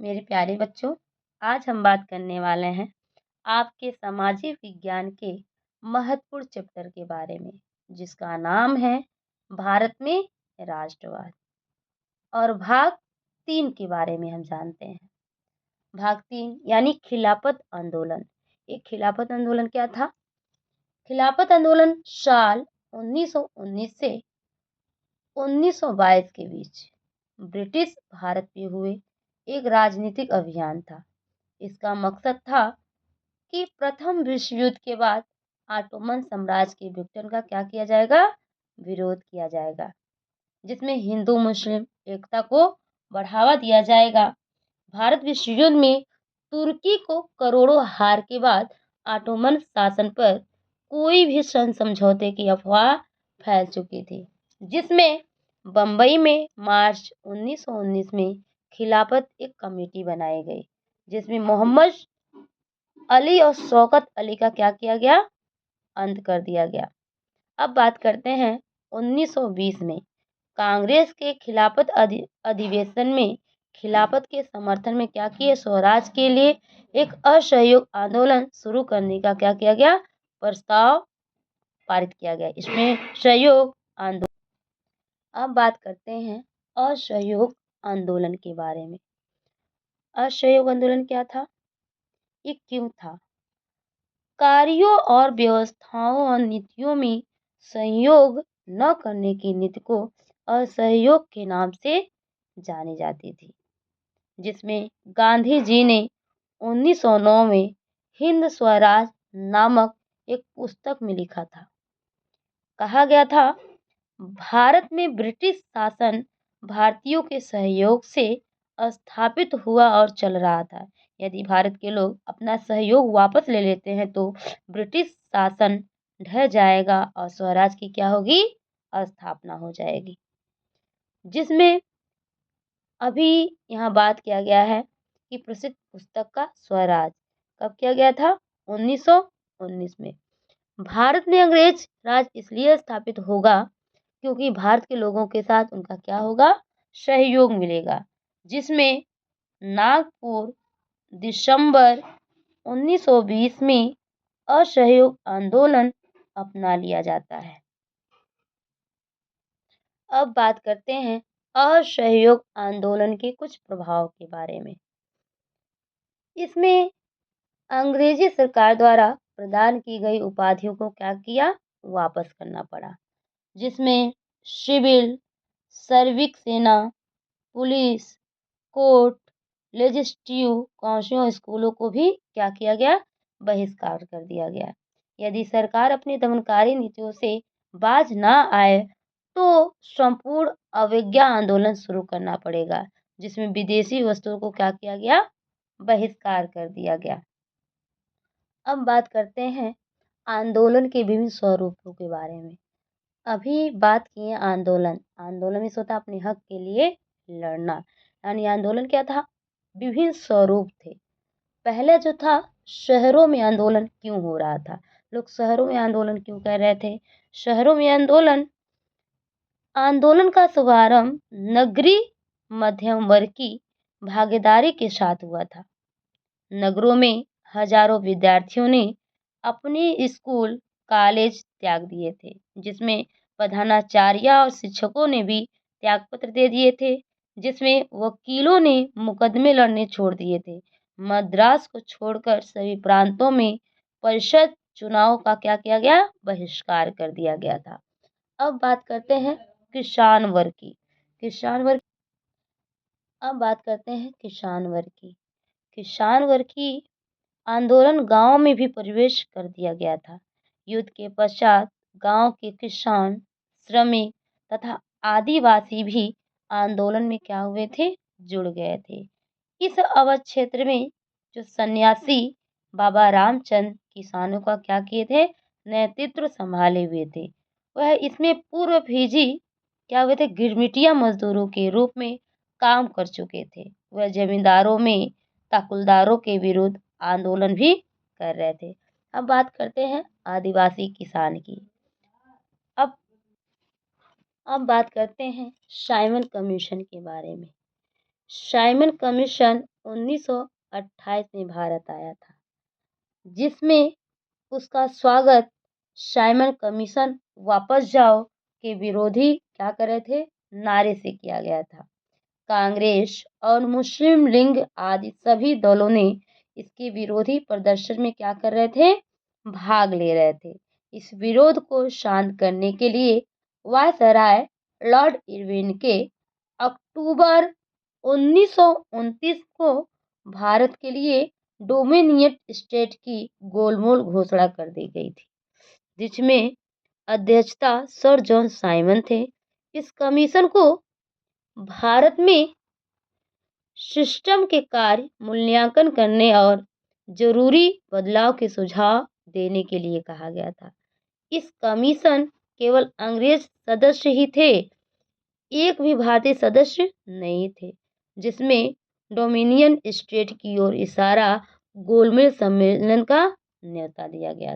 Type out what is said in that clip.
मेरे प्यारे बच्चों, आज हम बात करने वाले हैं आपके सामाजिक विज्ञान के महत्वपूर्ण चैप्टर के बारे में, जिसका नाम है भारत में राष्ट्रवाद। और भाग 3 के बारे में हम जानते हैं। भाग 3 यानी खिलाफत आंदोलन। एक खिलाफत आंदोलन क्या था? खिलाफत आंदोलन साल 1919 से 1922 के बीच ब्रिटिश भारत में हुए एक राजनीतिक अभियान था। इसका मकसद था कि प्रथम विश्व युद्ध के बाद ऑटोमन साम्राज्य के विघटन का क्या किया जाएगा? विरोध किया जाएगा, जिसमें हिंदू मुस्लिम एकता को बढ़ावा दिया जाएगा। भारत विश्व युद्ध में तुर्की को करोड़ों हार के बाद ऑटोमन शासन पर कोई भी समझौते की अफवाह फैल चुकी थी, जिसमें बंबई में मार्च 1919 में खिलाफत एक कमेटी बनाई गई, जिसमें मोहम्मद अली और शौकत अली का क्या किया गया? अंत कर दिया गया। अब बात करते हैं 1920 में कांग्रेस के खिलाफत अधिवेशन में खिलाफत के समर्थन में क्या किए? स्वराज के लिए एक असहयोग आंदोलन शुरू करने का क्या किया गया? प्रस्ताव पारित किया गया। इसमें सहयोग आंदोलन। अब बात करते हैं असहयोग आंदोलन के बारे में। असहयोग आंदोलन क्या था? ये क्यों था? कार्यों और व्यवस्थाओं और नीतियों में सहयोग न करने की नीति को असहयोग के नाम से जानी जाती थी, जिसमें गांधी जी ने 1909 में हिंद स्वराज नामक एक पुस्तक में लिखा था। कहा गया था, भारत में ब्रिटिश शासन भारतीयों के सहयोग से स्थापित हुआ और चल रहा था। यदि भारत के लोग अपना सहयोग वापस ले लेते हैं तो ब्रिटिश शासन ढह जाएगा और स्वराज की क्या होगी? स्थापना हो जाएगी। जिसमें अभी यहाँ बात किया गया है कि प्रसिद्ध पुस्तक का स्वराज कब किया गया था? 1919 में। भारत में अंग्रेज राज इसलिए स्थापित होगा क्योंकि भारत के लोगों के साथ उनका क्या होगा? सहयोग मिलेगा, जिसमें नागपुर दिसंबर 1920 में असहयोग आंदोलन अपना लिया जाता है। अब बात करते हैं असहयोग आंदोलन के कुछ प्रभाव के बारे में। इसमें अंग्रेजी सरकार द्वारा प्रदान की गई उपाधियों को क्या किया? वापस करना पड़ा, जिसमें सिविल, सर्विक सेना, पुलिस, कोर्ट, लेजिस्लेटिव काउंसिलों, स्कूलों को भी क्या किया गया? बहिष्कार कर दिया गया। यदि सरकार अपनी दमनकारी नीतियों से बाज ना आए तो संपूर्ण अवज्ञा आंदोलन शुरू करना पड़ेगा, जिसमें विदेशी वस्तुओं को क्या किया गया? बहिष्कार कर दिया गया। अब बात करते हैं आंदोलन के विभिन्न स्वरूपों के बारे में। अभी बात किए आंदोलन। आंदोलन में होता अपने हक के लिए लड़ना, यानी आंदोलन क्या था? विभिन्न स्वरूप थे। पहले जो था, शहरों में आंदोलन क्यों हो रहा था? लोग शहरों में आंदोलन क्यों कर रहे थे? शहरों में आंदोलन का शुभारंभ नगरीय मध्यम वर्ग की भागीदारी के साथ हुआ था। नगरों में हजारों विद्यार्थियों ने अपने स्कूल कॉलेज त्याग दिए थे, जिसमें प्रधानाचार्य और शिक्षकों ने भी त्यागपत्र दे दिए थे, जिसमें वकीलों ने मुकदमे लड़ने छोड़ दिए थे। मद्रास को छोड़कर सभी प्रांतों में परिषद चुनाव का क्या किया गया? बहिष्कार कर दिया गया था। अब बात करते हैं किसान वर्ग की। अब बात करते हैं किसान वर्ग की। किसान वर्ग की आंदोलन गांव में भी प्रवेश कर दिया गया था। युद्ध के पश्चात गांव के किसान, श्रमिक तथा आदिवासी भी आंदोलन में क्या हुए थे? जुड़ गए थे। इस अवध क्षेत्र में जो सन्यासी बाबा रामचंद्र किसानों का क्या किए थे? नेतृत्व संभाले हुए थे। वह इसमें पूर्व फीजी क्या हुए थे? गिरमिटिया मजदूरों के रूप में काम कर चुके थे। वह जमींदारों में ताकुलदारों के विरुद्ध आंदोलन भी कर रहे थे। अब बात करते हैं आदिवासी किसान की। अब बात करते हैं साइमन कमीशन के बारे में। साइमन कमीशन 1928 में भारत आया था, जिसमें उसका स्वागत साइमन कमीशन वापस जाओ के विरोधी क्या कर रहे थे, नारे से किया गया था। कांग्रेस और मुस्लिम लीग आदि सभी दलों ने इसके विरोधी प्रदर्शन में क्या कर रहे थे, भाग ले रहे थे। इस विरोध को शांत करने के लिए वायसराय लॉर्ड इरविन के अक्टूबर 1929 को भारत के लिए डोमिनियन स्टेट की गोलमोल घोषणा कर दी गई थी, जिसमें अध्यक्षता सर जॉन साइमन थे। इस कमीशन को भारत में सिस्टम के कार्य मूल्यांकन करने और जरूरी बदलाव के सुझाव देने के लिए कहा गया था। इस कमीशन केवल अंग्रेज सदस्य ही थे, एक भी भारतीय सदस्य नहीं थे, जिसमें डोमिनियन स्टेट की ओर इशारा गोलमेज सम्मेलन का न्योता दिया गया।